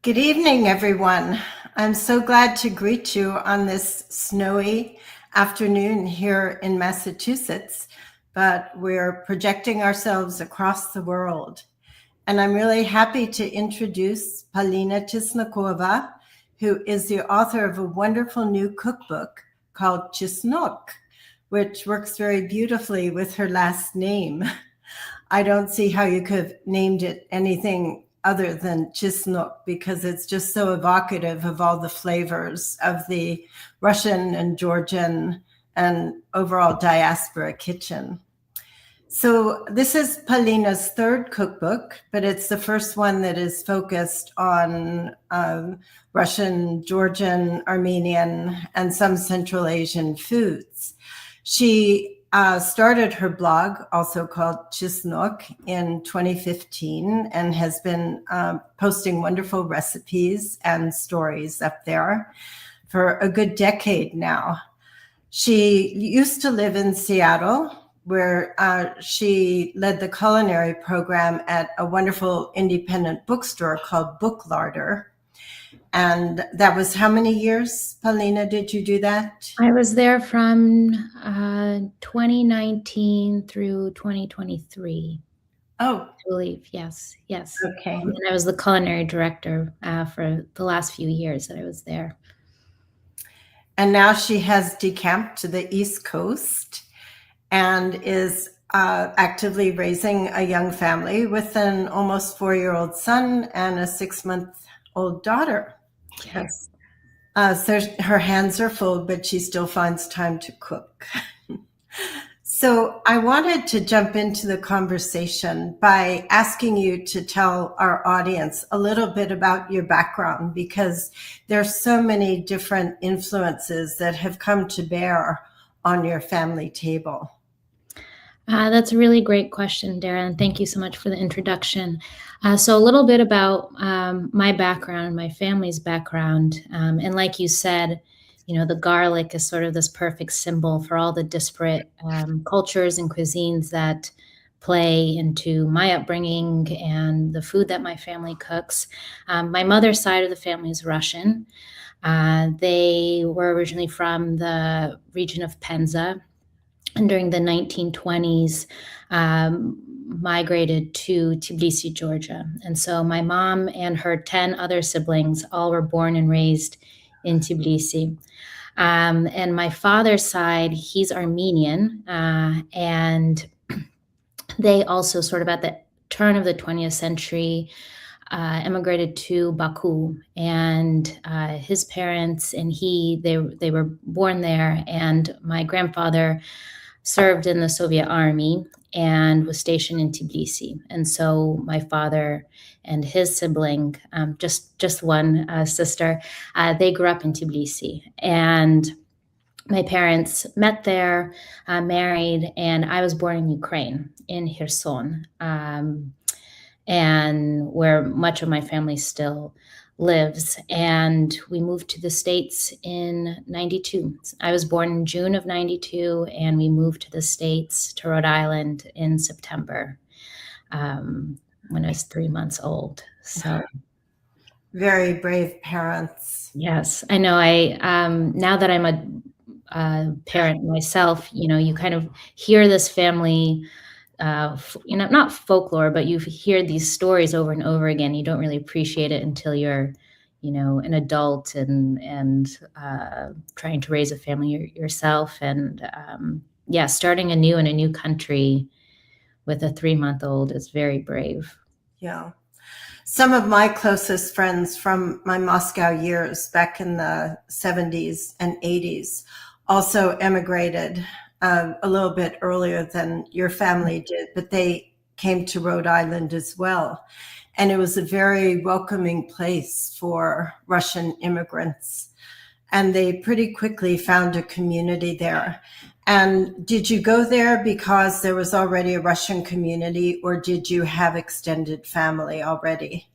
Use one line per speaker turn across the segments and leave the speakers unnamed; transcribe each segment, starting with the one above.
Good evening, everyone. I'm so glad to greet you on this snowy afternoon here in Massachusetts, but we're projecting ourselves across the world. And I'm really happy to introduce Polina Chesnakova, who is the author of a wonderful new cookbook called Chesnok, which works very beautifully with her last name. I don't see how you could have named it anything other than Chesnok, because it's just so evocative of all the flavors of the Russian and Georgian and overall diaspora kitchen. So this is Polina's third cookbook, but it's the first one that is focused on Russian, Georgian, Armenian, and some Central Asian foods. She started her blog, also called Chesnok, in 2015 and has been posting wonderful recipes and stories up there for a good decade now. She used to live in Seattle, where she led the culinary program at a wonderful independent bookstore called Book Larder. And that was how many years, Polina, did you do that?
I was there from 2019 through 2023.
Oh,
I believe, yes.
okay.
And I was the culinary director for the last few years that I was there.
And now she has decamped to the East Coast and is actively raising a young family with an almost 4-year-old son and a 6-month-old daughter.
Yes.
So her hands are full, but she still finds time to cook. So I wanted to jump into the conversation by asking you to tell our audience a little bit about your background, because there's so many different influences that have come to bear on your family table.
That's a really great question, Darra, and thank you so much for the introduction. So a little bit about my background, my family's background. And like you said, the garlic is sort of this perfect symbol for all the disparate cultures and cuisines that play into my upbringing and the food that my family cooks. My mother's side of the family is Russian. They were originally from the region of Penza, and during the 1920s, migrated to Tbilisi, Georgia. And so my mom and her 10 other siblings all were born and raised in Tbilisi. And my father's side, he's Armenian, and they also sort of at the turn of the 20th century immigrated to Baku, and his parents and they were born there, and my grandfather served in the Soviet army and was stationed in Tbilisi. And so my father and his sibling, just one sister, they grew up in Tbilisi. And my parents met there, married, and I was born in Ukraine, in Kherson, and where much of my family still lives. And we moved to the States in 92. I was born in June of 92, and we moved to the States, to Rhode Island, in September when I was 3 months old. So
very brave parents.
Yes, I know. Now that I'm a parent myself, you kind of hear this family not folklore, but you hear these stories over and over again. You don't really appreciate it until you're, an adult and trying to raise a family yourself. And starting anew in a new country with a 3-month-old is very brave.
Yeah. Some of my closest friends from my Moscow years back in the 70s and 80s also emigrated a little bit earlier than your family did, but they came to Rhode Island as well. And it was a very welcoming place for Russian immigrants. And they pretty quickly found a community there. And did you go there because there was already a Russian community, or did you have extended family already?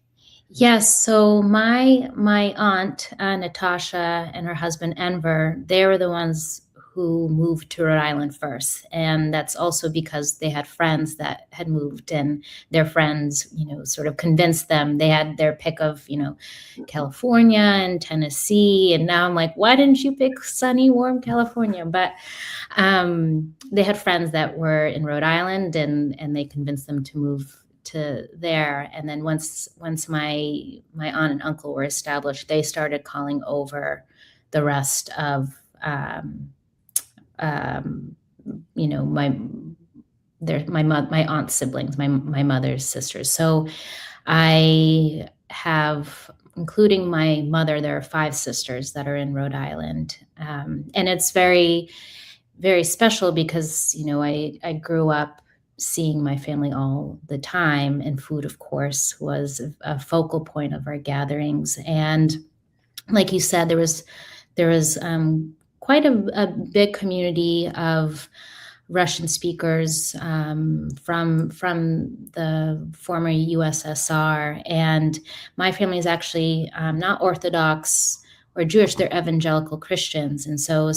Yes. So my aunt, Natasha, and her husband, Enver, they were the ones who moved to Rhode Island first. And that's also because they had friends that had moved, and their friends, sort of convinced them. They had their pick of, California and Tennessee. And now I'm like, why didn't you pick sunny, warm California? But they had friends that were in Rhode Island, and they convinced them to move to there. And then once my aunt and uncle were established, they started calling over the rest of my aunt's siblings, my mother's sisters. So I have, including my mother, there are 5 sisters that are in Rhode Island, and it's very, very special because I grew up seeing my family all the time, and food, of course, was a focal point of our gatherings. And like you said, there was quite a big community of Russian speakers from the former USSR, and my family is actually not Orthodox or Jewish; they're evangelical Christians, and so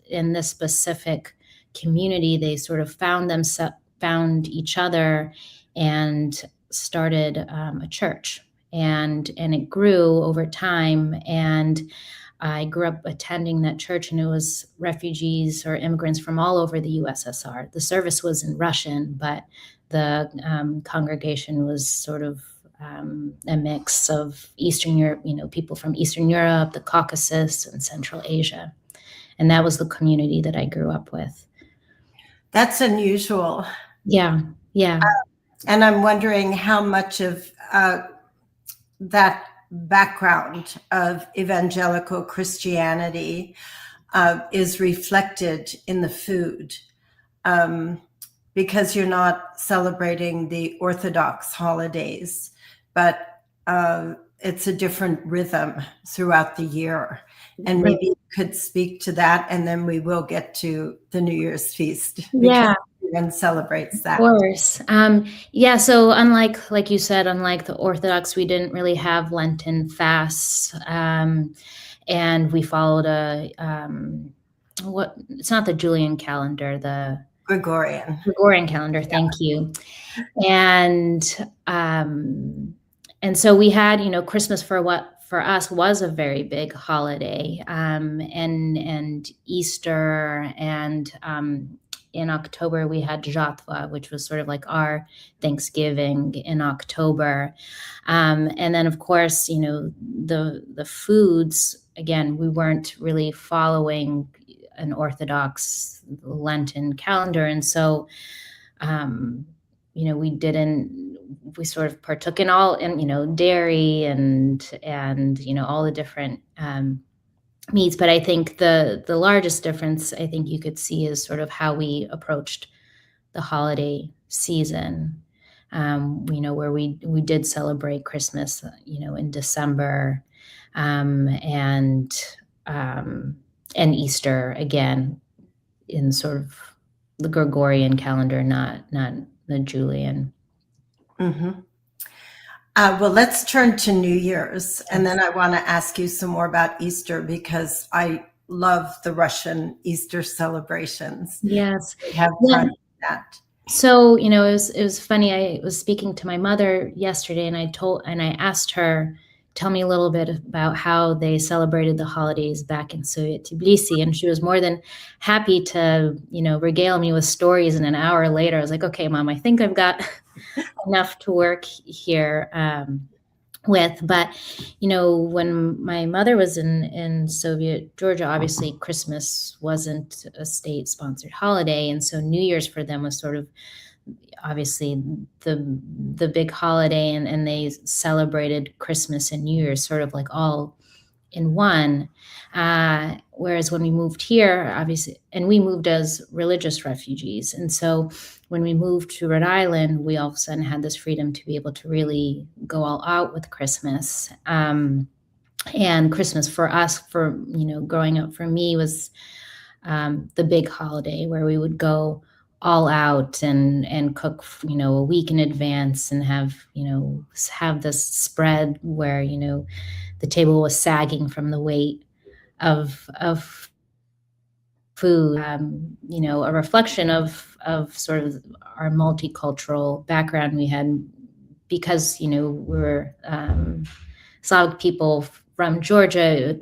in this specific community, they sort of found each other and started a church, and it grew over time. And I grew up attending that church, and it was refugees or immigrants from all over the USSR. The service was in Russian, but the congregation was sort of a mix of Eastern Europe, people from Eastern Europe, the Caucasus, and Central Asia. And that was the community that I grew up with.
That's unusual.
Yeah.
And I'm wondering how much of that background of evangelical Christianity is reflected in the food, because you're not celebrating the Orthodox holidays, but it's a different rhythm throughout the year. And maybe you could speak to that, and then we will get to the New Year's feast.
Yeah.
And celebrates that.
Of course. So like you said, unlike the Orthodox, we didn't really have Lenten fasts. And we followed it's not the Julian calendar, the Gregorian calendar. Yeah. Thank you. And so we had, Christmas for us was a very big holiday, and Easter, and in October, we had Jatva, which was sort of like our Thanksgiving in October. And then, of course, the foods, again, we weren't really following an Orthodox Lenten calendar. And so, we sort of partook in all, and, dairy and all the different meats. But I think the largest difference I think you could see is sort of how we approached the holiday season, where we did celebrate Christmas, in December, and Easter again in sort of the Gregorian calendar, not the Julian.
Mm-hmm. Well, let's turn to New Year's, and then I want to ask you some more about Easter, because I love the Russian Easter celebrations.
Yes.
We have fun with that.
So, it was funny. I was speaking to my mother yesterday, and I asked her, tell me a little bit about how they celebrated the holidays back in Soviet Tbilisi. And she was more than happy to, regale me with stories. And an hour later, I was like, okay, Mom, I think I've got enough to work here with. But, when my mother was in Soviet Georgia, obviously Christmas wasn't a state-sponsored holiday. And so New Year's for them was sort of obviously the big holiday, and they celebrated Christmas and New Year's sort of like all in one. Whereas when we moved here, obviously, and we moved as religious refugees. And so when we moved to Rhode Island, we all of a sudden had this freedom to be able to really go all out with Christmas. And Christmas for us, growing up for me, was the big holiday where we would go all out and cook, a week in advance, and have this spread where, the table was sagging from the weight of food, a reflection of sort of our multicultural background we had, because we're Slavic people from Georgia.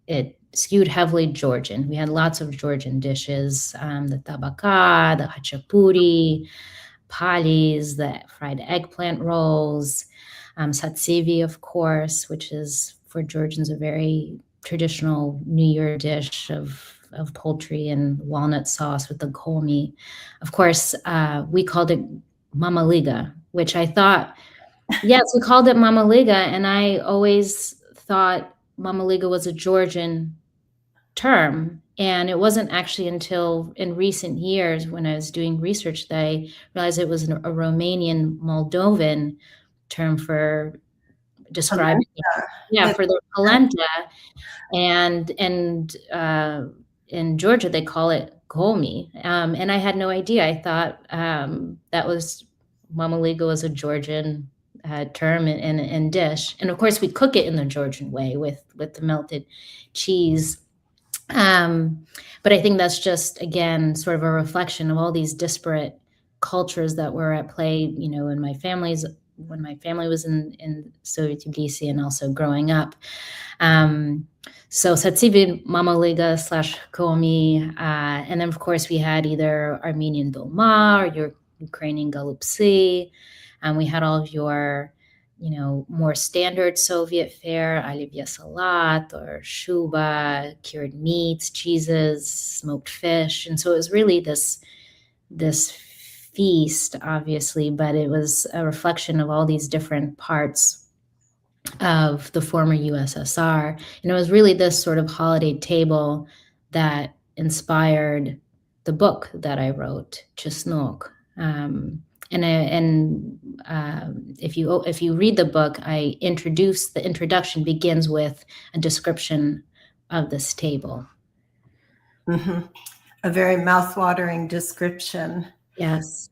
It skewed heavily Georgian. We had lots of Georgian dishes, the tabaka, the hachapuri, palis, the fried eggplant rolls, satsivi, of course, which is for Georgians a very traditional New Year dish of poultry and walnut sauce with the komi. Of course, we called it mamaliga, which I thought, yes, we called it mamaliga, and I always thought mamaliga was a Georgian term. And it wasn't actually until in recent years when I was doing research that I realized it was a Romanian Moldovan term for describing, for the polenta. And in Georgia, they call it gomi. And I had no idea. I thought that was mamaliga was a Georgian term and dish. And of course, we cook it in the Georgian way with the melted cheese. But I think that's just, again, sort of a reflection of all these disparate cultures that were at play, in my family's, when my family was in Soviet Tbilisi and also growing up. So satsivi, mamaliga / komi. And then, of course, we had either Armenian dolma or your Ukrainian galupsi. And we had all of your more standard Soviet fare, olivia salat or shuba, cured meats, cheeses, smoked fish. And so it was really this feast, obviously, but it was a reflection of all these different parts of the former USSR. And it was really this sort of holiday table that inspired the book that I wrote, Chesnok. If you read the book, the introduction begins with a description of this table.
Mm-hmm. A very mouthwatering description.
Yes.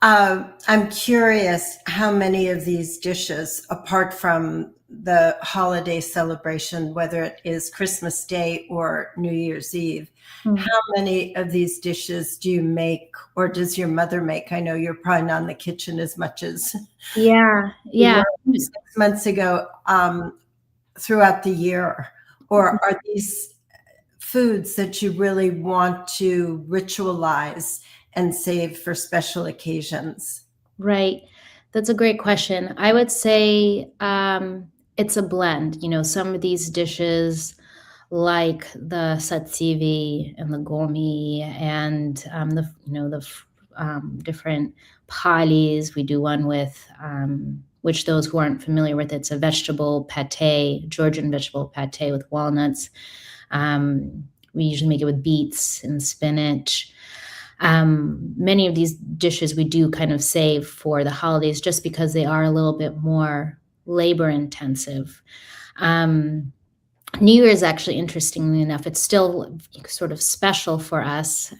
I'm curious how many of these dishes, apart from the holiday celebration, whether it is Christmas Day or New Year's Eve, how many of these dishes do you make, or does your mother make? I know you're probably not in the kitchen as much as
you were
6 months ago, throughout the year. Or are these foods that you really want to ritualize and save for special occasions?
Right. That's a great question. I would say it's a blend. Some of these dishes, like the satsivi and the gomi and the different palis. We do one with, which those who aren't familiar with, it's a vegetable pate, Georgian vegetable pate with walnuts. We usually make it with beets and spinach. Many of these dishes we do kind of save for the holidays just because they are a little bit more labor intensive. New Year is actually, interestingly enough, it's still sort of special for us.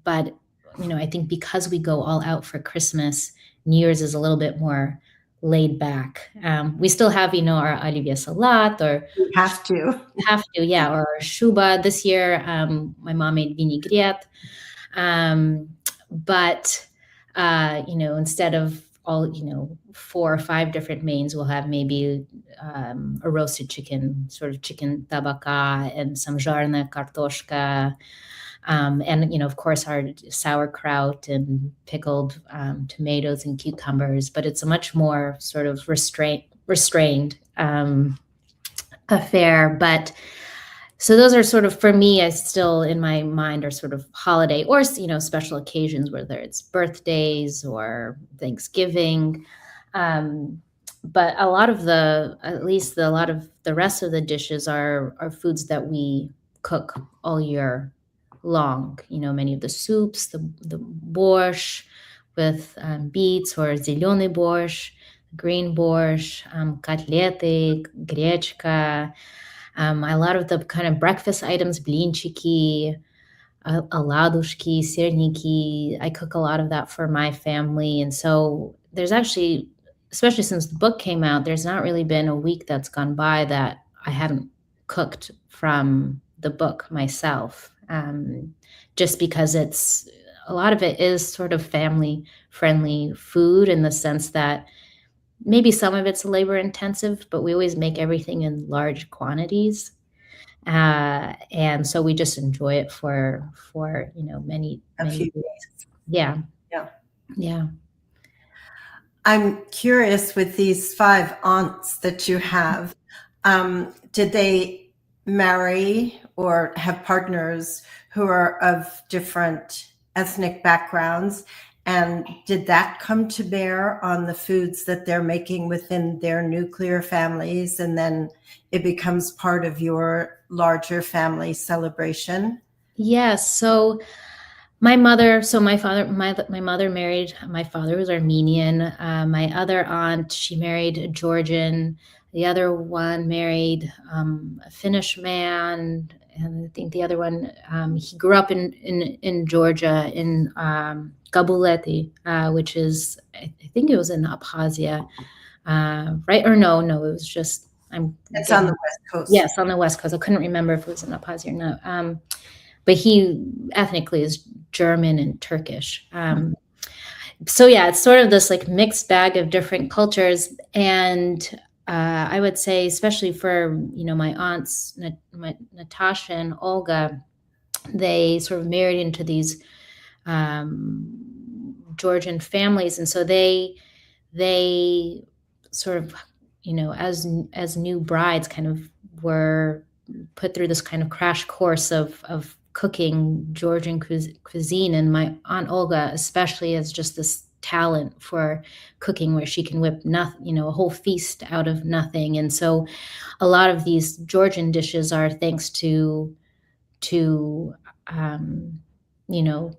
But I think because we go all out for Christmas, New Year's is a little bit more laid back. We still have, our olivia salat, or
you have to,
or shuba. This year, my mom made vinaigrette. But instead of all, 4 or 5 different mains, we'll have maybe a roasted chicken, sort of chicken tabaka, and some zharna kartoshka. And, of course, our sauerkraut and pickled tomatoes and cucumbers. But it's a much more sort of restrained affair. But so those are sort of, for me, I still in my mind are sort of holiday or, special occasions, whether it's birthdays or Thanksgiving. But a lot of the rest of the dishes are foods that we cook all year long. Many of the soups, the borscht with beets, or zelyony borscht, green borscht, kotlety, grechka. A lot of the kind of breakfast items, blinchiki, oladushki, sirniki. I cook a lot of that for my family. And so there's actually, especially since the book came out, there's not really been a week that's gone by that I haven't cooked from the book myself, just because a lot of it is sort of family friendly food in the sense that maybe some of it's labor intensive, but we always make everything in large quantities. And so we just enjoy it for many,
A
many
few
days.
days.
Yeah.
Yeah.
Yeah.
I'm curious with these 5 aunts that you have, did they marry or have partners who are of different ethnic backgrounds? And did that come to bear on the foods that they're making within their nuclear families? And then it becomes part of your larger family celebration?
Yes. So my mother married, my father was Armenian. My other aunt, she married a Georgian. The other one married a Finnish man. And I think the other one, he grew up in Georgia, in Gabuleti, which is, I think it was in Abkhazia, right? Or no, it was just,
It's on the West Coast.
Yes, on the West Coast. I couldn't remember if it was in Abkhazia or not. But he ethnically is German and Turkish. So yeah, it's sort of this like mixed bag of different cultures. And I would say, especially for, my aunts, Natasha and Olga, they sort of married into these Georgian families. And so they sort of, as new brides kind of were put through this kind of crash course of cooking Georgian cuisine. And my Aunt Olga, especially, has just this talent for cooking where she can whip nothing, a whole feast out of nothing. And so a lot of these Georgian dishes are thanks to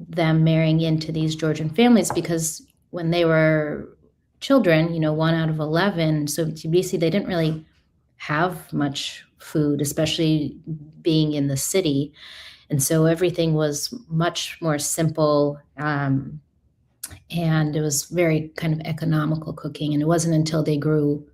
them marrying into these Georgian families, because when they were children, 1 out of 11, so Tbilisi, they didn't really have much food, especially being in the city. And so everything was much more simple. And it was very kind of economical cooking. And it wasn't until they grew,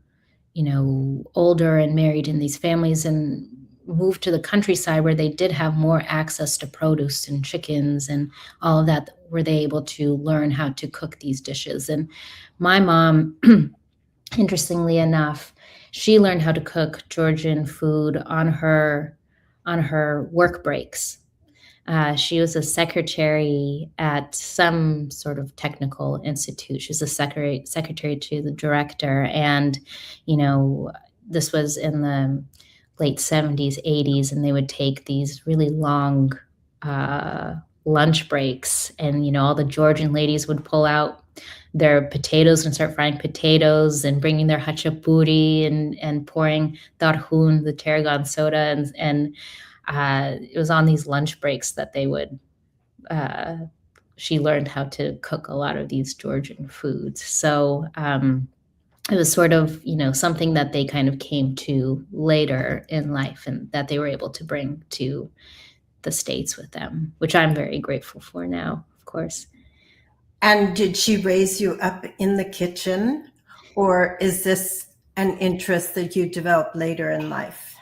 older and married in these families and moved to the countryside, where they did have more access to produce and chickens and all of that, were they able to learn how to cook these dishes. And my mom, interestingly enough, she learned how to cook Georgian food on her work breaks. She was a secretary at some sort of technical institute. She was a secretary to the director. And, this was in the late 70s, 80s, and they would take these really long lunch breaks. And, all the Georgian ladies would pull out their potatoes and start frying potatoes and bringing their hachapuri and pouring darhun, the tarragon soda. And it was on these lunch breaks that she learned how to cook a lot of these Georgian foods. So it was sort of, something that they kind of came to later in life, and that they were able to bring to the States with them, which I'm very grateful for now, of course.
And did she raise you up in the kitchen, or is this an interest that you developed later in life?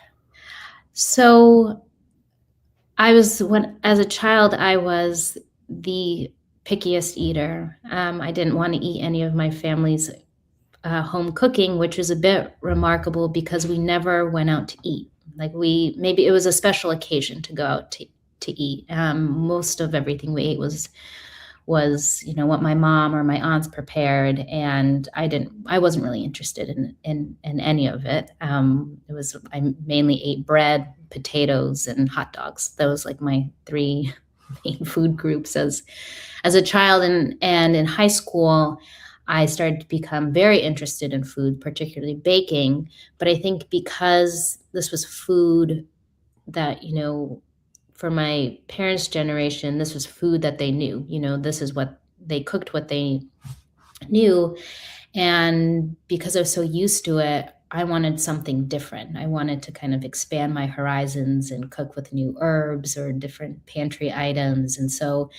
So as a child, I was the pickiest eater. I didn't want to eat any of my family's home cooking, which was a bit remarkable because we never went out to eat. Like maybe it was a special occasion to go out to eat. Most of everything we ate was what my mom or my aunts prepared, and I wasn't really interested in any of it. I mainly ate bread, potatoes, and hot dogs. Those like my 3 main food groups as a child. And in high school, I started to become very interested in food, particularly baking. But I think because this was food that, for my parents' generation, this was food that they knew. This is what they cooked, what they knew. And because I was so used to it, I wanted something different. I wanted to kind of expand my horizons and cook with new herbs or different pantry items. And so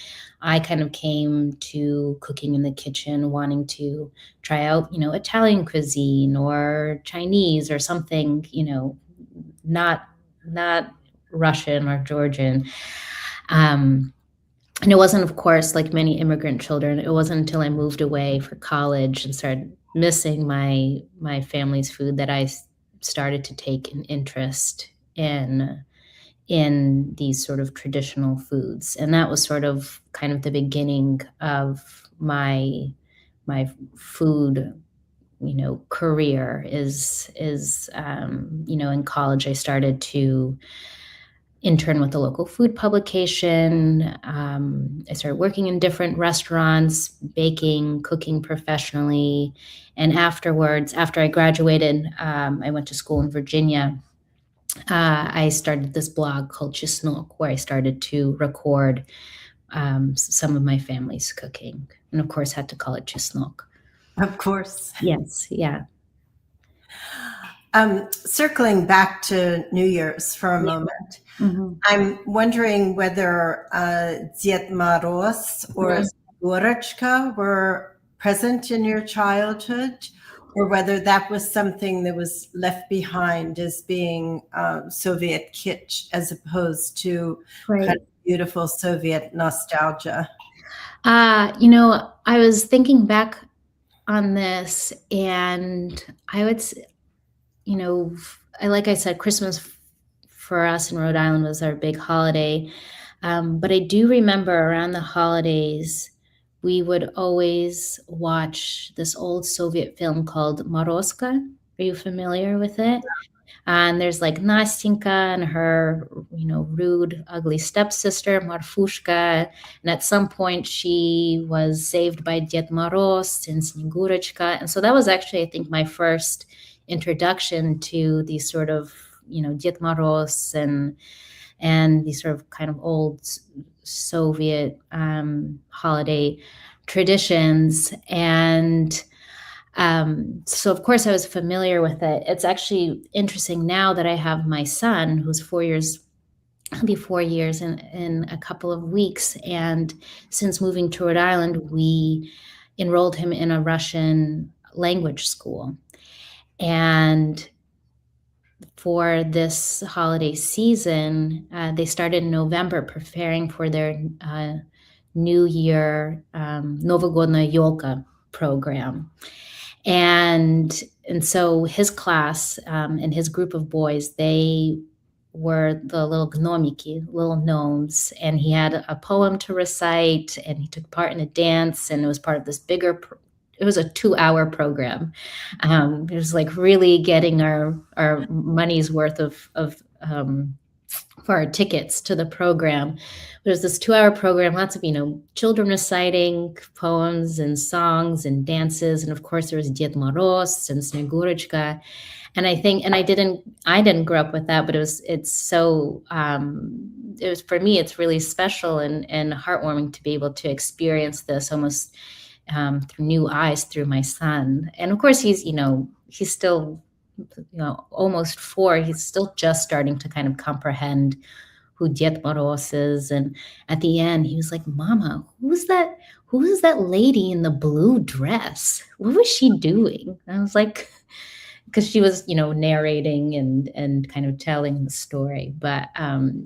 I kind of came to cooking in the kitchen, wanting to try out, Italian cuisine or Chinese or something, not not Russian or Georgian. And it wasn't, of course, like many immigrant children, it wasn't until I moved away for college and started missing my family's food that I started to take an interest in these sort of traditional foods. And that was sort of kind of the beginning of my food, career is in college I started to intern with a local food publication. I started working in different restaurants, baking, cooking professionally. And afterwards, after I graduated, I went to school in Virginia. I started this blog called Chesnok, where I started to record some of my family's cooking. And of course, had to call it Chesnok.
Of course.
Yes, yeah.
Circling back to New Year's for a moment, I'm wondering whether Dzied Moroz or Snegurочка were present in your childhood, or whether that was something that was left behind as being Soviet kitsch as opposed to kind of beautiful Soviet nostalgia.
I was thinking back on this, and I would, like I said, Christmas for us in Rhode Island was our big holiday. But I do remember around the holidays, we would always watch this old Soviet film called Morozka. Are you familiar with it? And there's like Nastinka and her, rude, ugly stepsister, Marfushka. And at some point she was saved by Ded Moroz and Snegurочка. And so that was actually, I think, my first introduction to these sort of, Ded Moroz and these sort of kind of old Soviet holiday traditions. And so of course I was familiar with it. It's actually interesting now that I have my son who's 4 years, he'll be 4 years in a couple of weeks. And since moving to Rhode Island, we enrolled him in a Russian language school. And for this holiday season, they started in November preparing for their New Year Novogodная Yolka program. And so his class and his group of boys, they were the little gnomiki, little gnomes, and he had a poem to recite, and he took part in a dance, and it was part of this bigger it was a 2-hour program. It was like really getting our money's worth of for our tickets to the program. But it was this 2-hour program, lots of, children reciting poems and songs and dances. And of course there was Ded Moroz and Snegurочка. And I didn't grow up with that, but it was for me, it's really special and heartwarming to be able to experience this almost through new eyes through my son. And of course he's still, almost 4. He's still just starting to kind of comprehend who Ded Moroz is. And at the end he was like, "Mama, who was that lady in the blue dress? What was she doing?" And I was like, because she was, narrating and kind of telling the story. But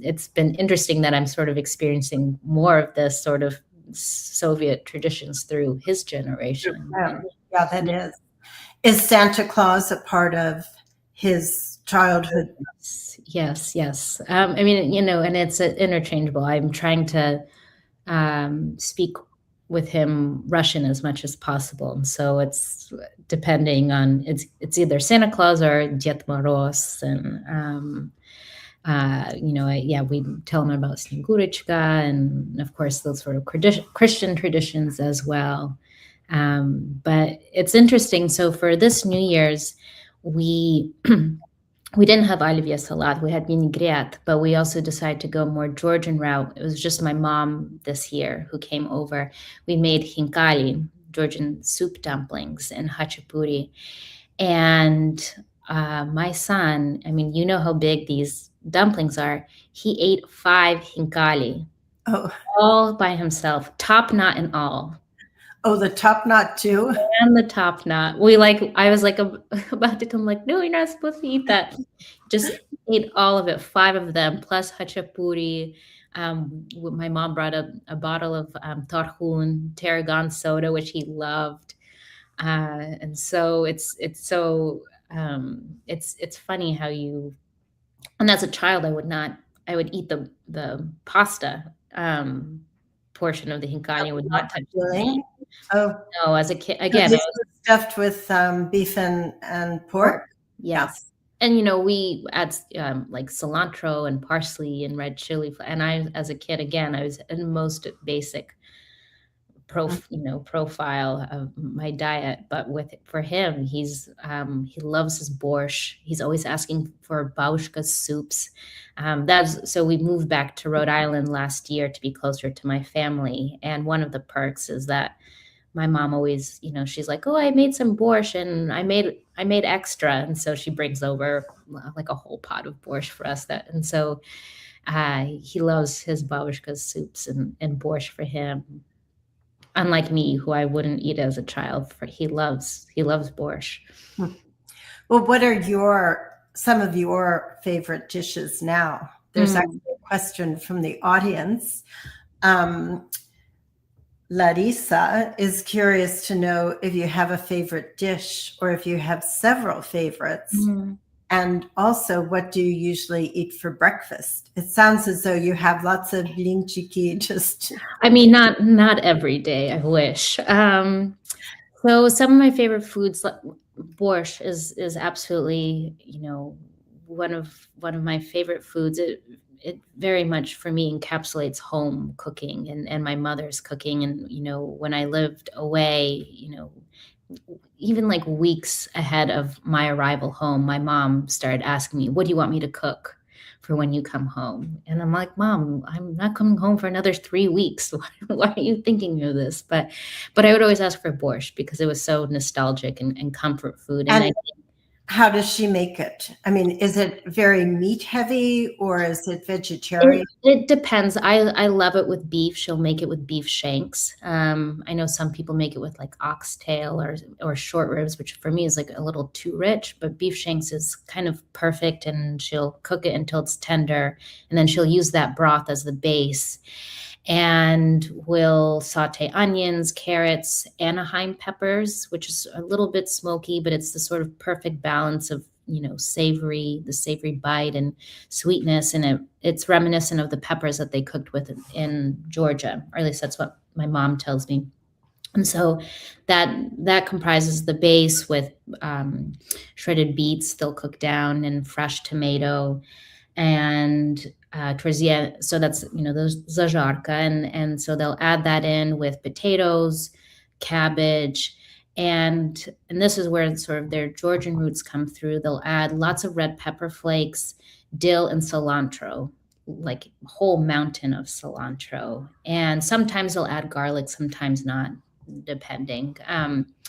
it's been interesting that I'm sort of experiencing more of this sort of Soviet traditions through his generation.
Yeah, that is. Is Santa Claus a part of his childhood?
Yes. I mean, and it's interchangeable. I'm trying to speak with him Russian as much as possible. And so it's depending on, it's either Santa Claus or Ded Moroz. And, we tell him about Snegurочка and of course those sort of Christian traditions as well. But it's interesting. So for this New Year's, we didn't have oливье salad. We had vinaigrette, but we also decided to go more Georgian route. It was just my mom this year who came over. We made khinkali, Georgian soup dumplings, and hachapuri. And my son, I mean, how big these dumplings are. He ate 5 khinkali, all by himself, top knot and all.
Oh, the top knot too?
And the top knot. I was like about to come like, no, you're not supposed to eat that. Just ate all of it, 5 of them, plus hachapuri. My mom brought a bottle of tarragon soda, which he loved. And so it's funny how and as a child, I would eat the pasta portion of the hincani, would not touch the meat.
Oh,
No, as a kid,
so
again,
this was stuffed with beef and pork?
yes. And, we add like cilantro and parsley and red chili. And as a kid, again, I was in most basic profile of my diet. But for him, he loves his borscht. He's always asking for babushka soups. So we moved back to Rhode Island last year to be closer to my family. And one of the perks is that my mom always, she's like, oh, I made some borscht and I made extra. And so she brings over like a whole pot of borscht for us. And so he loves his babushka soups and borscht for him. Unlike me, who I wouldn't eat as a child, he loves borscht.
Well, what are some of your favorite dishes now? There's actually a question from the audience. Larissa is curious to know if you have a favorite dish or if you have several favorites. And also, what do you usually eat for breakfast? It sounds as though you have lots of blinchiki just.
I mean, not every day, I wish. So some of my favorite foods, borscht is absolutely, one of my favorite foods. It very much for me encapsulates home cooking and my mother's cooking. And, when I lived away, even like weeks ahead of my arrival home, my mom started asking me, what do you want me to cook for when you come home? And I'm like, Mom, I'm not coming home for another 3 weeks. Why are you thinking of this? But I would always ask for borscht because it was so nostalgic and comfort food. And
how does she make it? I mean, is it very meat heavy or is it vegetarian?
It depends. I love it with beef. She'll make it with beef shanks. I know some people make it with like oxtail or short ribs, which for me is like a little too rich, but beef shanks is kind of perfect, and she'll cook it until it's tender, and then she'll use that broth as the base. And we'll saute onions, carrots, Anaheim peppers, which is a little bit smoky, but it's the sort of perfect balance of, the savory bite and sweetness. And it's reminiscent of the peppers that they cooked with in Georgia, or at least that's what my mom tells me. And so that comprises the base with shredded beets they'll cook down, and fresh tomato, and towards the end, so that's those zajarka, and so they'll add that in with potatoes, cabbage, and this is where sort of their Georgian roots come through. They'll add lots of red pepper flakes, dill, and cilantro, like a whole mountain of cilantro. And sometimes they'll add garlic, sometimes not, depending.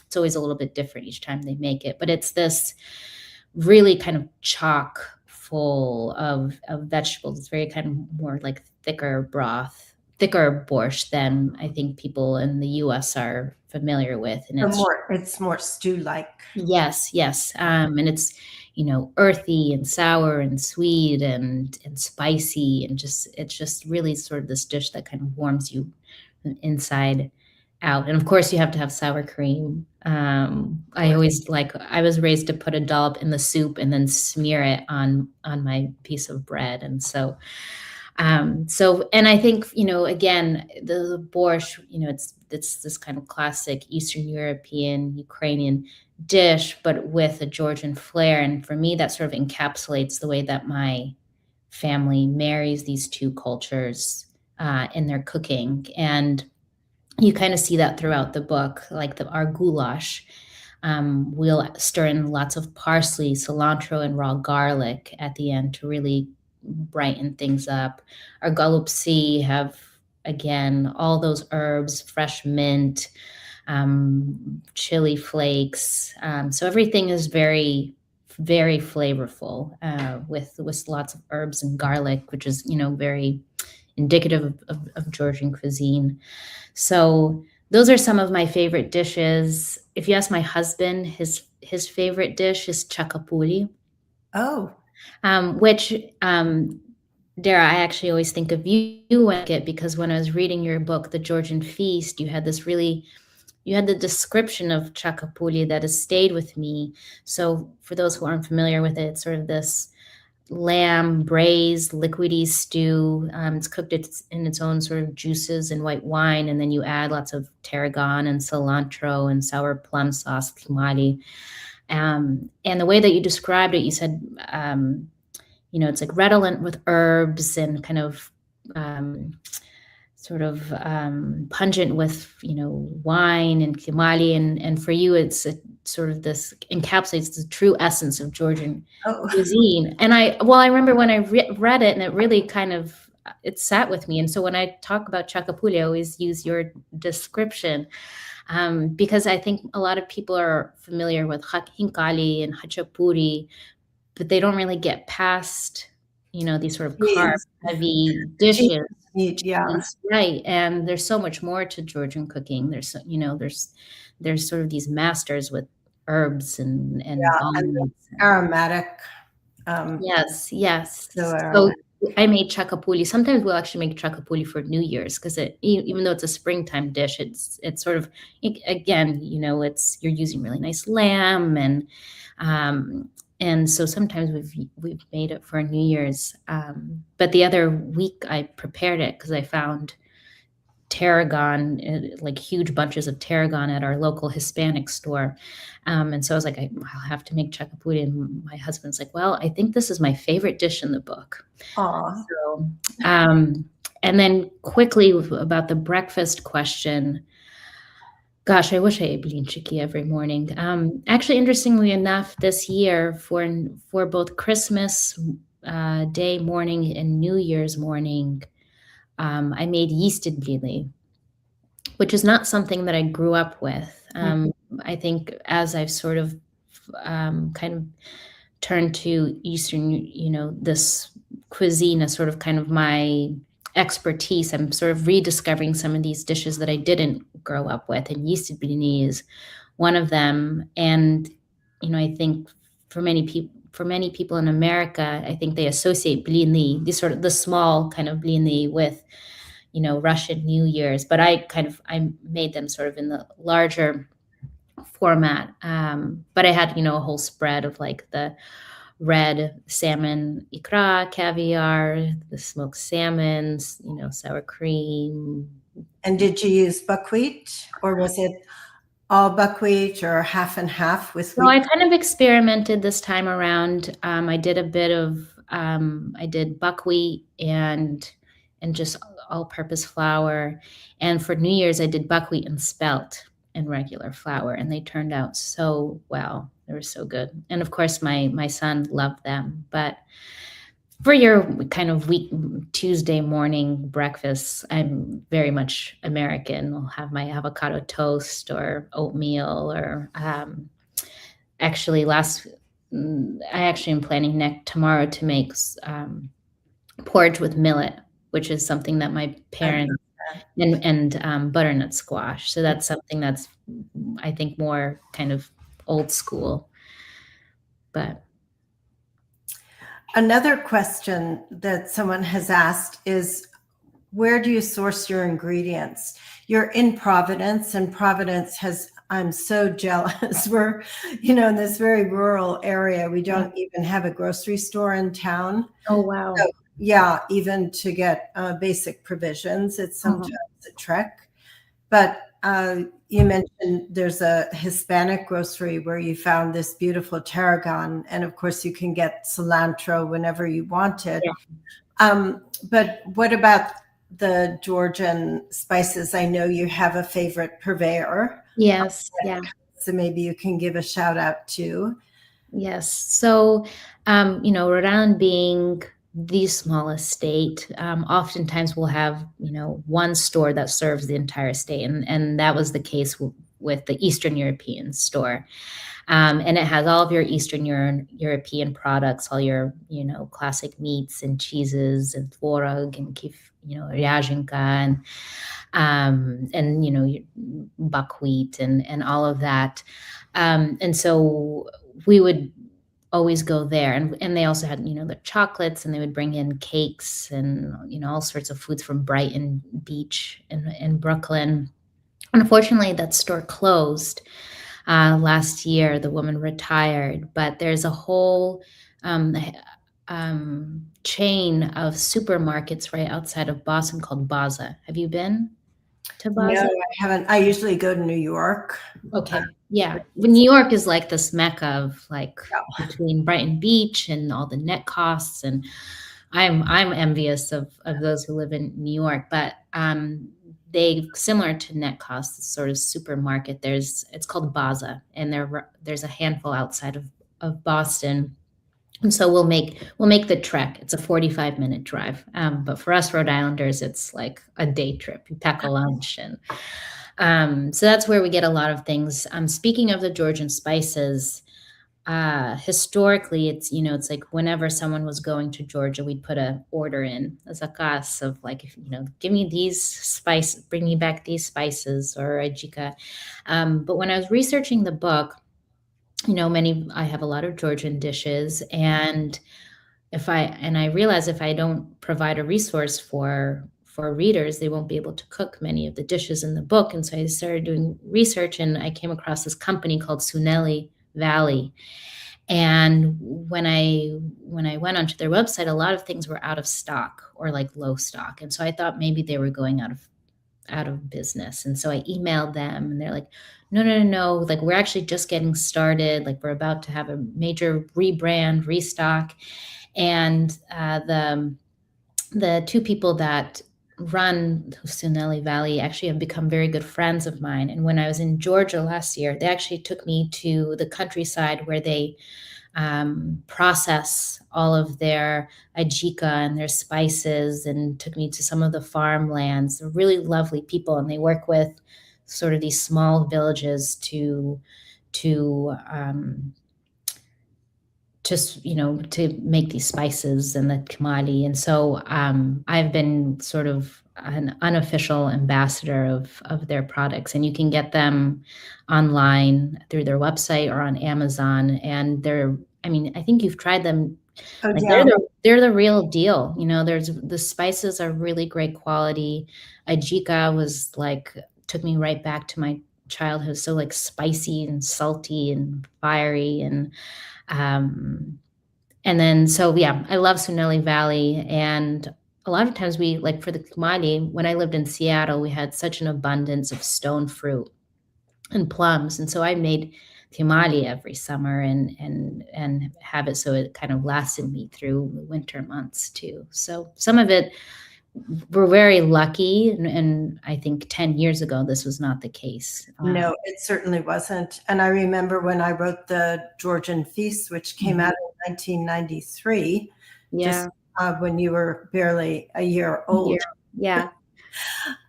It's always a little bit different each time they make it, but it's this really kind of chock full of vegetables. It's very kind of more like thicker borscht than I think people in the U.S. are familiar with. And
it's more stew-like.
Yes. And it's, earthy and sour and sweet and spicy, and it's just really sort of this dish that kind of warms you inside out. And of course you have to have sour cream. I was raised to put a dollop in the soup and then smear it on my piece of bread. And so and I think, again, the borscht, it's this kind of classic Eastern European, Ukrainian dish, but with a Georgian flair. And for me, that sort of encapsulates the way that my family marries these two cultures in their cooking. And you kind of see that throughout the book, like our goulash. We'll stir in lots of parsley, cilantro, and raw garlic at the end to really brighten things up. Our galupsi have, again, all those herbs, fresh mint, chili flakes. So everything is very, very flavorful with lots of herbs and garlic, which is, very indicative of Georgian cuisine. So those are some of my favorite dishes. If you ask my husband, his favorite dish is chakapuli,
Oh,
which Dara, I actually always think of you when I get, because when I was reading your book, The Georgian Feast, you had the description of chakapuli that has stayed with me. So for those who aren't familiar with it, it's sort of this lamb braised liquidy stew. It's cooked in its own sort of juices and white wine, and then you add lots of tarragon and cilantro and sour plum sauce, kimali. And the way that you described it, you said, it's like redolent with herbs and kind of sort of pungent with, wine and kimali. And for you, it's sort of this encapsulates the true essence of Georgian
oh,
cuisine. And I remember when I read it, and it really kind of, it sat with me. And so when I talk about chakapuli, I always use your description, because I think a lot of people are familiar with hinkali and hachapuri, but they don't really get past, these sort of carb
cheese,
heavy
cheese,
dishes.
meat, yeah,
Right. And there's so much more to Georgian cooking. There's sort of these masters with herbs and
yeah, and the
balms.
aromatic.
Yes,
So
yes. So
aromatic.
I made chakapuli. Sometimes we'll actually make chakapuli for New Year's, because even though it's a springtime dish, it's sort of, again, you're using really nice lamb, and so sometimes we've made it for New Year's. But the other week I prepared it because I found tarragon, like huge bunches of tarragon at our local Hispanic store. And so I was like, I'll have to make chakapuri. And my husband's like, well, I think this is my favorite dish in the book.
Aw,
So, and then quickly about the breakfast question. Gosh, I wish I ate blinchiki every morning. Actually, interestingly enough, this year for both Christmas Day morning and New Year's morning, I made yeasted blini, which is not something that I grew up with. I think as I've sort of kind of turned to Eastern, this cuisine as sort of kind of my expertise, I'm sort of rediscovering some of these dishes that I didn't grow up with, and yeasted blini is one of them. And I think for many people in America, I think they associate blini, the small kind of blini, with Russian New Year's, but I made them sort of in the larger format. But I had a whole spread of like the red salmon ikra, caviar, the smoked salmons, sour cream.
and did you use buckwheat, or was it all buckwheat or half and half with
So I
wheat?
kind of experimented this time around. I did a bit of I did buckwheat and just all-purpose flour. And for New Year's, I did buckwheat and spelt and regular flour, and they turned out so well. They were so good. And of course, my son loved them. But for your kind of Tuesday morning breakfast, I'm very much American. I'll have my avocado toast or oatmeal, or actually I actually am planning tomorrow to make porridge with millet, which is something that my
I love
parents,
that.
and butternut squash. So that's something that's, I think, more kind of old school. But
Another question that someone has asked is, where do you source your ingredients? You're in Providence, and Providence has, I'm so jealous. We're, in this very rural area. We don't even have a grocery store in town.
oh wow,
So, yeah, even to get basic provisions, it's sometimes a trek. But you mentioned there's a Hispanic grocery where you found this beautiful tarragon, and of course you can get cilantro whenever you want it.
Yeah.
But what about the Georgian spices? I know you have a favorite purveyor.
Yes, yeah.
So maybe you can give a shout out too.
Yes. So, Rhode Island being the smallest state, oftentimes we'll have, one store that serves the entire state. And that was the case with the Eastern European store. And it has all of your Eastern European products, all your, classic meats and cheeses and tvorog and kif, ryazinka and buckwheat and all of that. And so we would always go there. And they also had, the chocolates, and they would bring in cakes and, all sorts of foods from Brighton Beach in Brooklyn. Unfortunately, that store closed last year. The woman retired, but there's a whole chain of supermarkets right outside of Boston called Baza. Have you been to Baza?
No, I haven't. I usually go to New York.
Okay. Yeah. New York is like this mecca of between Brighton Beach and all the net costs. And I'm envious of those who live in New York, but they, similar to net costs, sort of supermarket, it's called Baza, and there's a handful outside of Boston. And so we'll make the trek. It's a 45-minute drive. But for us Rhode Islanders, it's like a day trip. You pack a lunch. And so that's where we get a lot of things. Speaking of the Georgian spices, historically, it's like whenever someone was going to Georgia, we'd put an order in, a zakas of give me these spices, bring me back these spices, or ajika. But when I was researching the book, I have a lot of Georgian dishes, and I realize if I don't provide a resource for readers, they won't be able to cook many of the dishes in the book. And so I started doing research, and I came across this company called Suneli Valley. And when I went onto their website, a lot of things were out of stock or like low stock. And so I thought maybe they were going out of business. And so I emailed them, and they're like, no, like we're actually just getting started. Like we're about to have a major rebrand, restock. And the two people that run Suneli Valley actually have become very good friends of mine. And when I was in Georgia last year, they actually took me to the countryside where they process all of their ajika and their spices, and took me to some of the farmlands. They're really lovely people, and they work with sort of these small villages to make these spices and the kamali. And so I've been sort of an unofficial ambassador of their products, and you can get them online through their website or on Amazon. And I think you've tried them.
Oh, yeah.
They're the real deal. The spices are really great quality. Ajika took me right back to my childhood. So like spicy and salty and fiery, and then, so yeah, I love Suneli Valley. And a lot of times for the kumali, when I lived in Seattle, we had such an abundance of stone fruit and plums. And so I made kumali every summer and have it so it kind of lasted me through the winter months too. So some of it, we're very lucky. And I think 10 years ago, this was not the case.
No, it certainly wasn't. And I remember when I wrote the Georgian Feast, which came out in 1993, just when you were barely a year old.
Yeah.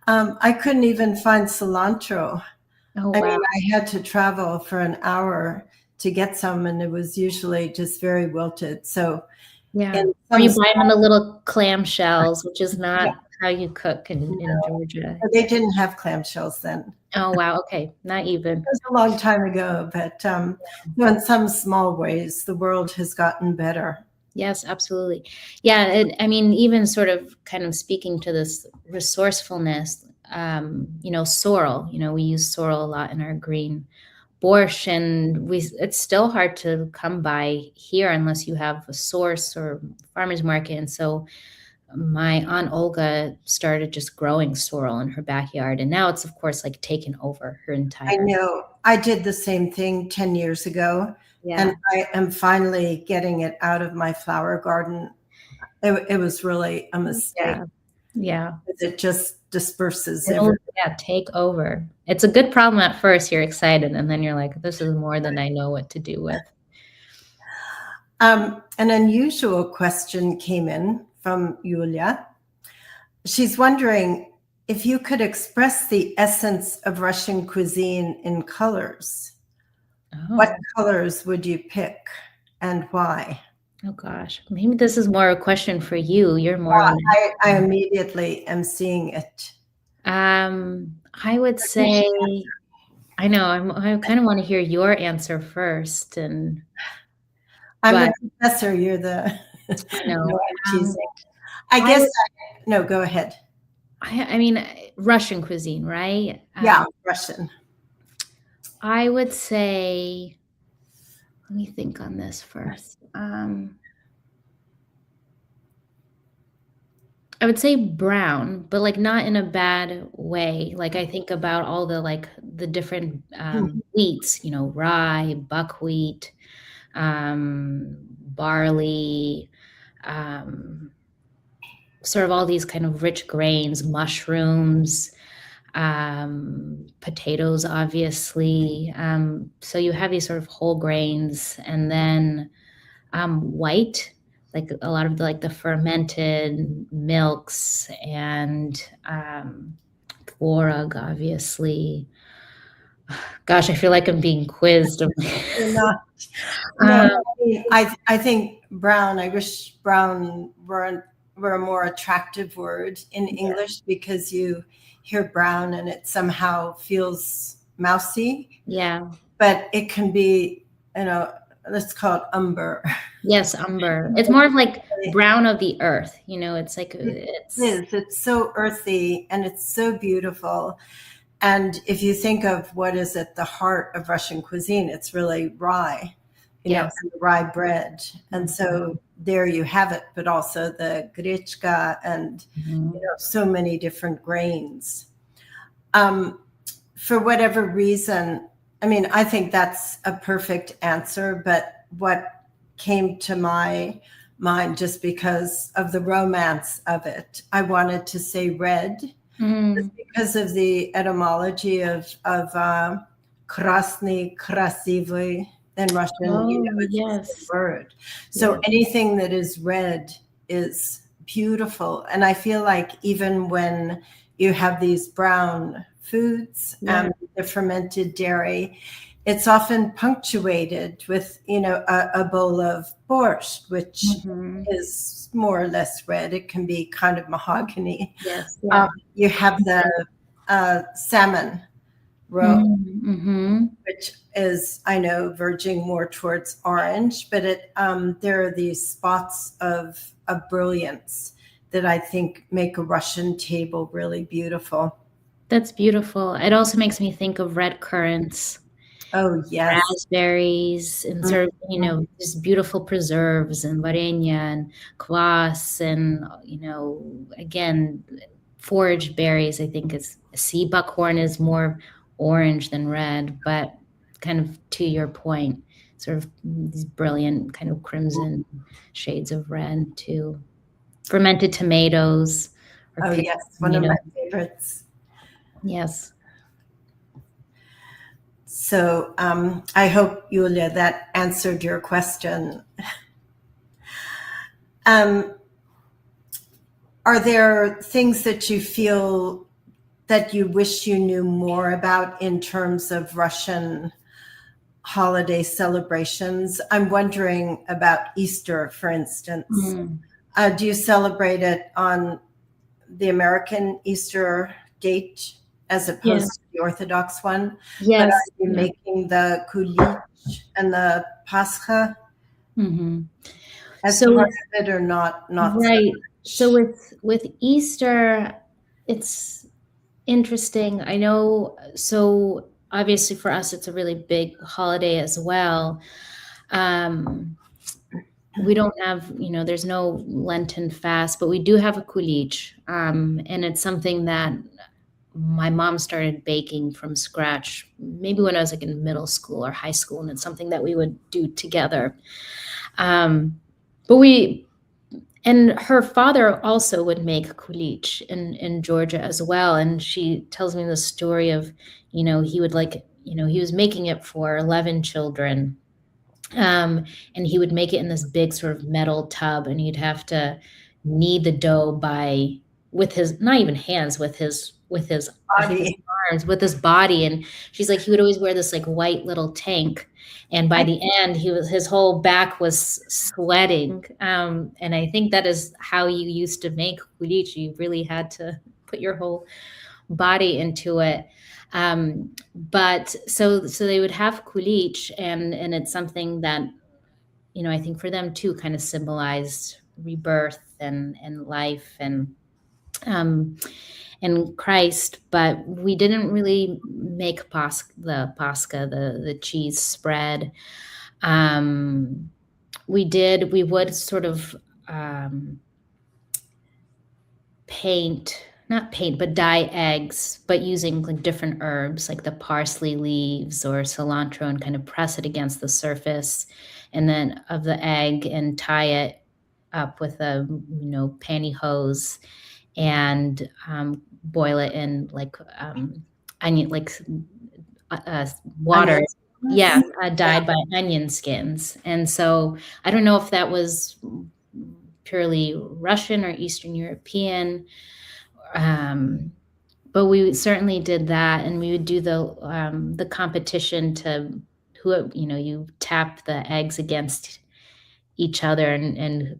I couldn't even find cilantro.
Oh,
I
wow.
mean, I had to travel for an hour to get some, and it was usually just very wilted. So
yeah, or you buy them in the little clam shells, which is not how you cook in Georgia.
They didn't have clamshells then.
Oh, wow. Okay. Not even.
It was a long time ago, but in some small ways, the world has gotten better.
Yes, absolutely. Yeah. Even sort of kind of speaking to this resourcefulness, sorrel, we use sorrel a lot in our green borscht, and it's still hard to come by here unless you have a source or farmer's market. And so my Aunt Olga started just growing sorrel in her backyard, and now it's of course like taken over her entire.
I know. I did the same thing 10 years ago, and I am finally getting it out of my flower garden. It was really a mistake.
Yeah.
It just disperses everywhere.
Yeah, take over. It's a good problem at first. You're excited, and then you're like, this is more than I know what to do with.
An unusual question came in from Yulia. She's wondering if you could express the essence of Russian cuisine in colors. Oh. What colors would you pick and why?
Oh gosh, maybe this is more a question for you. You're more.
I immediately am seeing it.
I would say, I know, I kind of want to hear your answer first,
I'm
but
the professor. You're the.
I know.
No, I'm
Um,
teasing. I
I
guess.
would,
No, go ahead.
I mean, Russian cuisine, right?
Yeah, Russian.
I would say, let me think on this first. I would say brown, but like not in a bad way. Like I think about all the different wheats, rye, buckwheat, barley, um, sort of all these kind of rich grains, mushrooms, potatoes, obviously. So you have these sort of whole grains, and then white, like a lot of the fermented milks, and tvorog, obviously. Gosh, I feel like I'm being quizzed.
You're not. No, I think brown. I wish brown were a more attractive word in English, because you hear brown and it somehow feels mousy.
Yeah.
But it can be, let's call it umber.
Yes, umber. It's more of like brown of the earth. It's like
It's so earthy and it's so beautiful. And if you think of what is at the heart of Russian cuisine, it's really rye,
Yes.
and rye bread. And so there you have it, but also the grechka and, so many different grains. For whatever reason, I mean, I think that's a perfect answer, but what came to my mind, just because of the romance of it, I wanted to say red. Because of the etymology of krasny, krasivy in Russian, it's
yes.
the word. So anything that is red is beautiful. And I feel like even when you have these brown foods and the fermented dairy, it's often punctuated with, a bowl of borscht, which is more or less red. It can be kind of mahogany.
Yes.
You have the salmon roe, which is, I know, verging more towards orange, but there are these spots of brilliance that I think make a Russian table really beautiful.
That's beautiful. It also makes me think of red currants.
Oh, yes.
Raspberries, and sort of, just beautiful preserves, and varenya and kvass, and, again, foraged berries. I think sea buckhorn is more orange than red, but kind of to your point, sort of these brilliant kind of crimson shades of red too. Fermented tomatoes.
Oh, yes. One of my favorites.
Yes.
So I hope, Yulia, that answered your question. Are there things that you feel that you wish you knew more about in terms of Russian holiday celebrations? I'm wondering about Easter, for instance. Do you celebrate it on the American Easter date as opposed to the Orthodox one?
Yes.
But are you making the kulich and the pascha as part of it, or not
right. So with Easter, it's interesting. I know. So obviously for us, it's a really big holiday as well. We don't have, there's no Lenten fast, but we do have a kulich. And it's something that my mom started baking from scratch, maybe when I was like in middle school or high school. And it's something that we would do together. And her father also would make kulich in Georgia as well. And she tells me the story of, he would he was making it for 11 children. And he would make it in this big sort of metal tub, and he'd have to knead the dough with his, not even hands, with his
body.
Arms, with his body. And she's like, he would always wear this like white little tank. And by the end, his whole back was sweating. And I think that is how you used to make kulich. You really had to put your whole body into it. But so they would have kulich, and it's something that, I think for them too kind of symbolized rebirth and life and Christ. But we didn't really make the pasca, the cheese spread. We would sort of dye eggs, but using like different herbs like the parsley leaves or cilantro, and kind of press it against the surface and then of the egg and tie it up with a pantyhose and boil it in like onion, like water.
Onions.
Yeah, dyed by onion skins. And so I don't know if that was purely Russian or Eastern European, but we certainly did that, and we would do the competition to who you tap the eggs against each other, and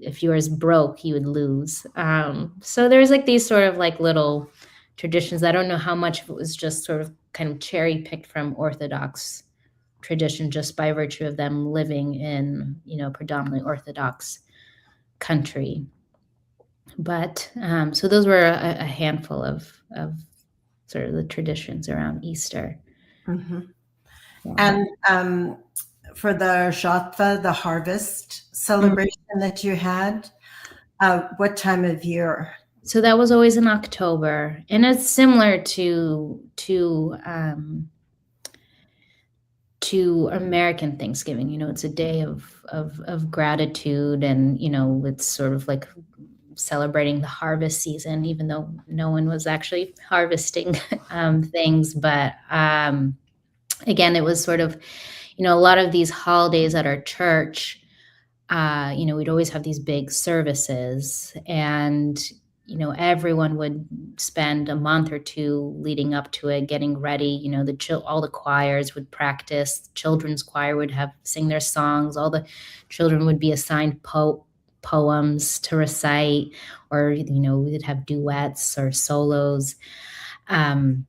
if yours broke, you would lose. So there's like these sort of like little traditions. I don't know how much of it was just sort of kind of cherry picked from Orthodox tradition, just by virtue of them living in predominantly Orthodox country. But so those were a handful of sort of the traditions around Easter.
Mm-hmm. Yeah. And for the Jatva, the harvest celebration that you had, what time of year?
So that was always in October, and it's similar to American Thanksgiving. It's a day of gratitude, and it's sort of like celebrating the harvest season, even though no one was actually harvesting things. But again, it was sort of, a lot of these holidays at our church, we'd always have these big services, and everyone would spend a month or two leading up to it, getting ready. All the choirs would practice. Children's choir would sing their songs. All the children would be assigned poems to recite, or we'd have duets or solos, and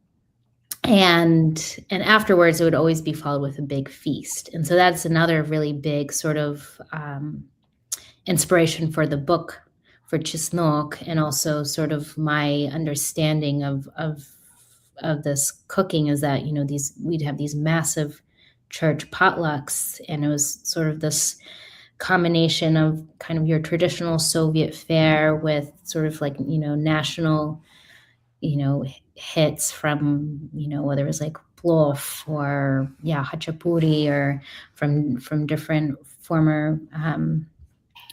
afterwards it would always be followed with a big feast. And so that's another really big sort of inspiration for the book, for Chesnok, and also sort of my understanding of this cooking is that we'd have these massive church potlucks, and it was sort of this combination of kind of your traditional Soviet fare with sort of like national hits from whether it was like plov or hachapuri, or from different former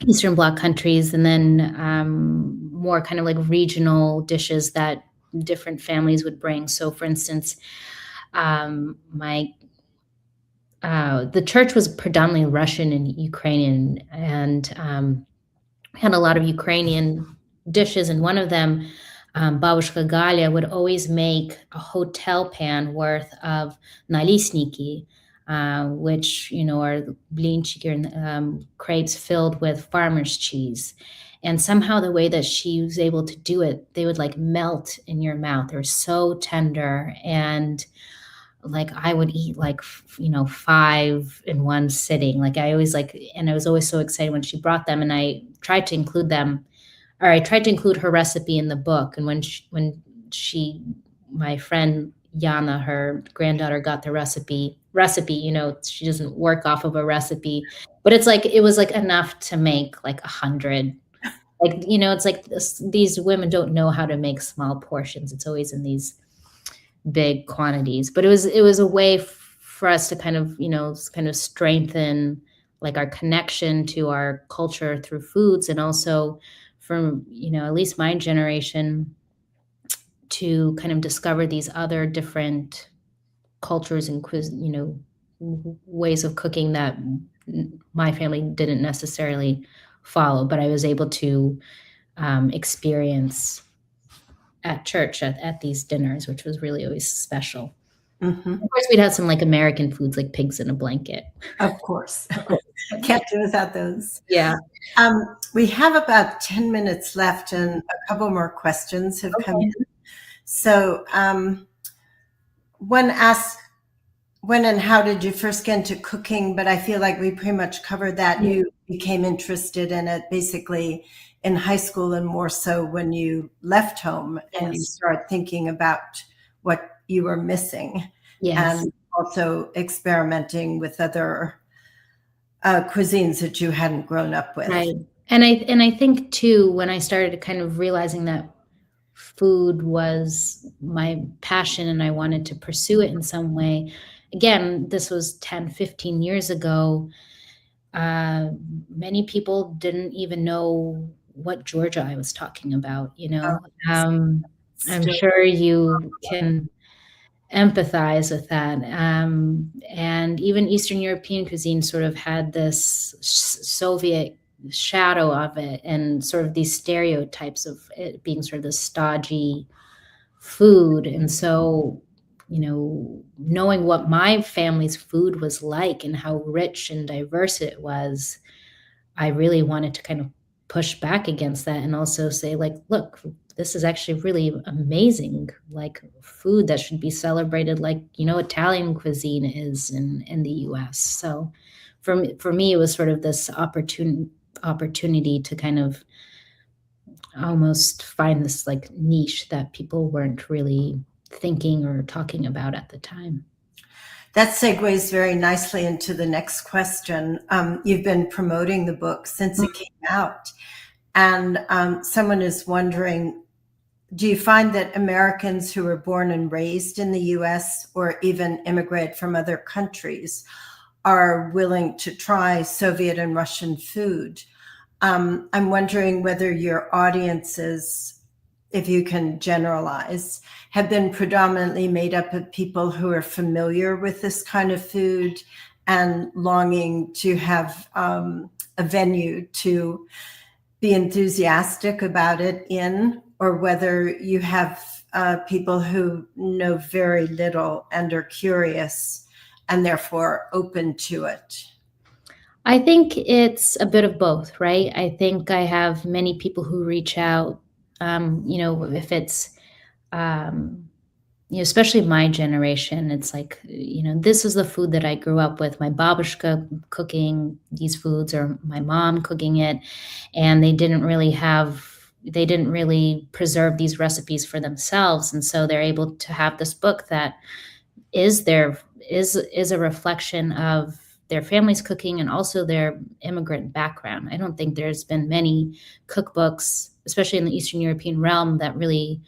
Eastern Bloc countries, and then more kind of like regional dishes that different families would bring. So for instance, the church was predominantly Russian and Ukrainian, and had a lot of Ukrainian dishes. And one of them, Babushka Galia, would always make a hotel pan worth of nalisniki, which are blinchiki, or crepes filled with farmer's cheese. And somehow the way that she was able to do it, they would like melt in your mouth. They're so tender, and like I would eat like 5 in one sitting. Like I always and I was always so excited when she brought them, and I tried to include them, or I tried to include her recipe in the book. And when my friend Yana, her granddaughter, got the recipe, she doesn't work off of a recipe, but it was like enough to make like 100. Like, it's like these women don't know how to make small portions. It's always in these big quantities. But it was a way for us to kind of strengthen like our connection to our culture through foods, and also from at least my generation to kind of discover these other different cultures and ways of cooking that my family didn't necessarily follow, but I was able to experience at church at these dinners, which was really always special. Mm-hmm. Of course, we'd have some like American foods like pigs in a blanket.
Of course. Can't do without those.
Yeah.
We have about 10 minutes left, and a couple more questions have come in. So one asks, when and how did you first get into cooking? But I feel like we pretty much covered that. You became interested in it basically in high school, and more so when you left home and you start thinking about what you were missing, and also experimenting with other cuisines that you hadn't grown up with.
Right. And I think too, when I started kind of realizing that food was my passion and I wanted to pursue it in some way, again, this was 10, 15 years ago, many people didn't even know what Georgia I was talking about, you know. I'm sure you can empathize with that. And even Eastern European cuisine sort of had this Soviet shadow of it, and sort of these stereotypes of it being sort of the stodgy food. And so, you know, knowing what my family's food was like and how rich and diverse it was, I really wanted to kind of push back against that and also say, like, look, this is actually really amazing, like food that should be celebrated, like, you know, Italian cuisine is in the US. So for me, it was sort of this opportunity to kind of almost find this like niche that people weren't really thinking or talking about at the time.
That segues very nicely into the next question. You've been promoting the book since it came out, and someone is wondering, do you find that Americans who were born and raised in the US or even immigrate from other countries are willing to try Soviet and Russian food? I'm wondering whether your audiences, if you can generalize, have been predominantly made up of people who are familiar with this kind of food and longing to have a venue to be enthusiastic about it in, or whether you have people who know very little and are curious and therefore open to it.
I think it's a bit of both, right? I think I have many people who reach out, you know, if it's, you know, especially my generation, it's like, you know, this is the food that I grew up with. My babushka cooking these foods, or my mom cooking it, and they didn't really preserve these recipes for themselves. And so they're able to have this book that is a reflection of their family's cooking and also their immigrant background. I don't think there's been many cookbooks, especially in the Eastern European realm, that really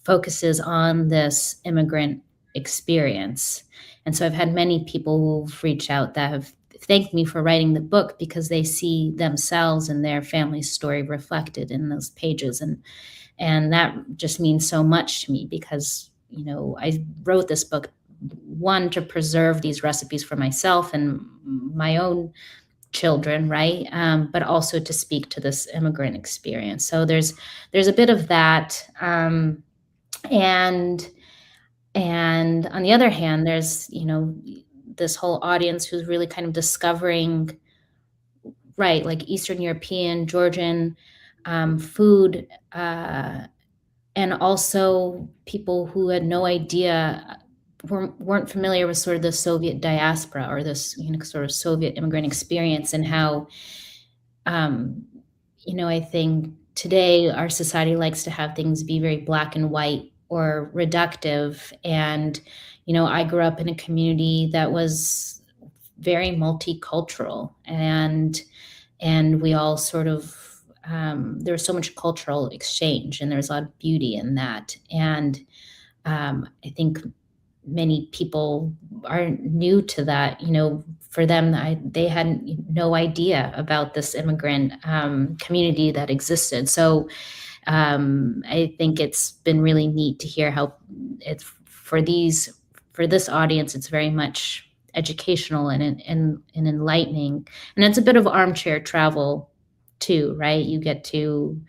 focuses on this immigrant experience. And so I've had many people who've reached out that have thanked me for writing the book because they see themselves and their family's story reflected in those pages. And that just means so much to me because, you know, I wrote this book, one, to preserve these recipes for myself and my own children, right? But also to speak to this immigrant experience. So there's a bit of that. And on the other hand, there's, you know, this whole audience who's really kind of discovering, right, like Eastern European, Georgian food, and also people who had no idea, weren't familiar with sort of the Soviet diaspora or this, you know, sort of Soviet immigrant experience, and how, you know, I think today our society likes to have things be very black and white or reductive. And, you know, I grew up in a community that was very multicultural, and we all sort of, there was so much cultural exchange, and there was a lot of beauty in that. And I think many people are new to that. You know, for them, they had no idea about this immigrant community that existed. So I think it's been really neat to hear how it's for this audience, it's very much educational and enlightening. And it's a bit of armchair travel too, right? You get to,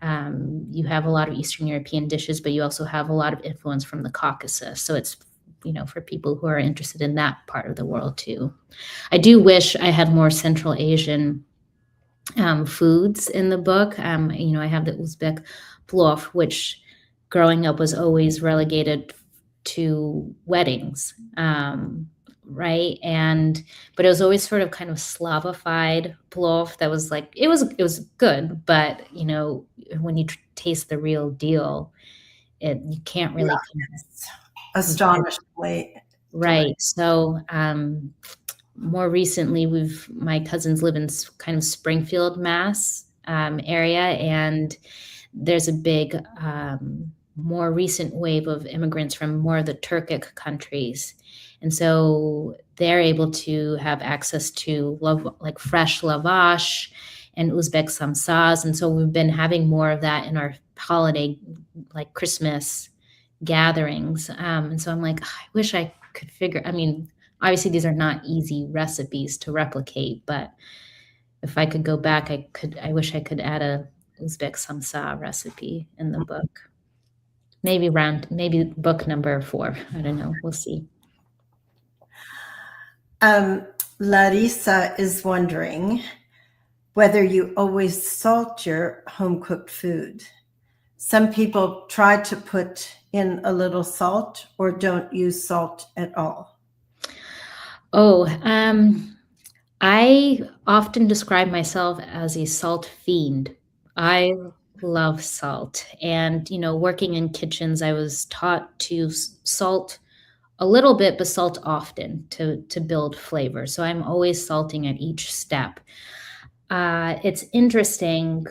you have a lot of Eastern European dishes, but you also have a lot of influence from the Caucasus. So it's, you know, for people who are interested in that part of the world too. I do wish I had more Central Asian foods in the book. You know, I have the Uzbek plov, which growing up was always relegated to weddings, right? But it was always sort of kind of Slavified plov that was like, it was good, but when you taste the real deal, you can't really
astonishingly
right. So more recently, my cousins live in kind of Springfield, Mass area, and there's a big, more recent wave of immigrants from more of the Turkic countries. And so they're able to have access to like fresh lavash and Uzbek samsas. And so we've been having more of that in our holiday, like Christmas gatherings. And so I'm like, I wish I could obviously these are not easy recipes to replicate, but if I could go back, I wish I could add a Uzbek samsa recipe in the book. Maybe book number 4. I don't know. We'll see.
Larissa is wondering whether you always salt your home-cooked food. Some people try to put in a little salt or don't use salt at all.
Oh, I often describe myself as a salt fiend. I love salt. And, working in kitchens, I was taught to salt a little bit, but salt often to build flavor. So I'm always salting at each step. It's interesting,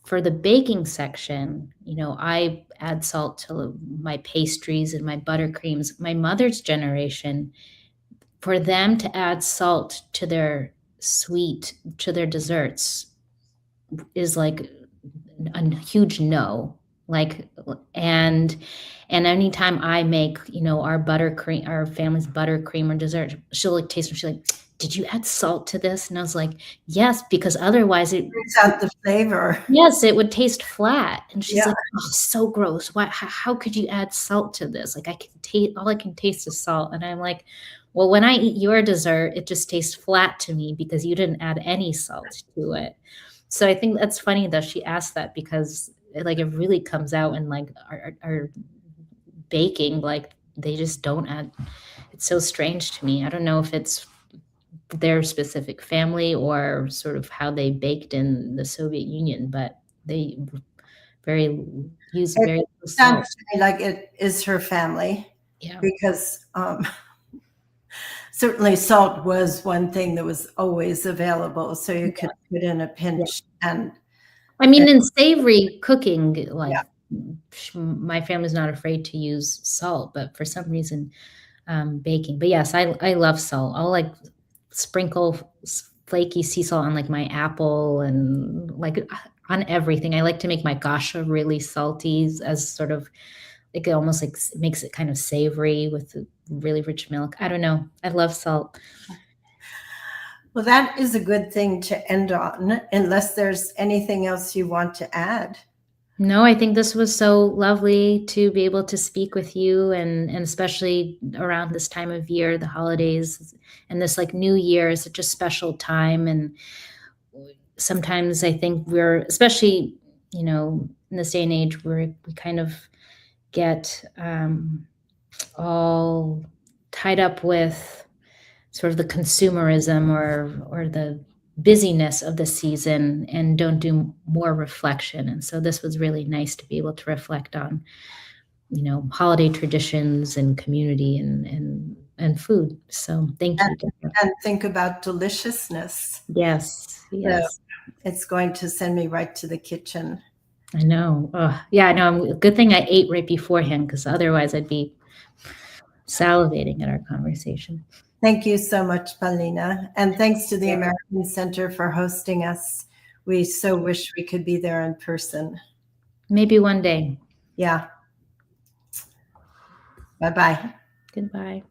for the baking section, I add salt to my pastries and my buttercreams. My mother's generation, for them to add salt to their desserts is like a huge no. Like, and anytime I make, our family's buttercream or dessert, she'll like taste it. She's like, did you add salt to this? And I was like, yes, because otherwise it
brings out the flavor.
Yes, it would taste flat. And she's like, oh, so gross. Why? How could you add salt to this? Like all I can taste is salt. And I'm like, well, when I eat your dessert, it just tastes flat to me because you didn't add any salt to it. So I think that's funny that she asked that, because it really comes out in like our baking, like they just don't add. It's so strange to me. I don't know if it's their specific family or sort of how they baked in the Soviet Union, but they use very
sounds to me like it is her family.
Yeah.
Because certainly salt was one thing that was always available, so you could put in a pinch. And
in savory cooking, my family's not afraid to use salt, but for some reason baking. But yes, I love salt. I'll like sprinkle flaky sea salt on like my apple and like on everything. I like to make my gasha really salty, as sort of like it almost like makes it kind of savory with really rich milk. I don't know. I love salt.
Well, that is a good thing to end on, unless there's anything else you want to add.
No, I think this was so lovely to be able to speak with you, and especially around this time of year, the holidays, and this like New Year is such a special time. And sometimes I think we're, especially, in this day and age, we kind of get all tied up with sort of the consumerism or the busyness of the season and don't do more reflection. And so this was really nice to be able to reflect on, holiday traditions and community and food. So thank you.
And think about deliciousness.
Yes.
So it's going to send me right to the kitchen.
I know. Yeah, I know. Good thing I ate right beforehand, because otherwise I'd be salivating at our conversation.
Thank you so much, Polina. And thanks to the American Center for hosting us. We so wish we could be there in person.
Maybe one day.
Yeah. Bye-bye.
Goodbye.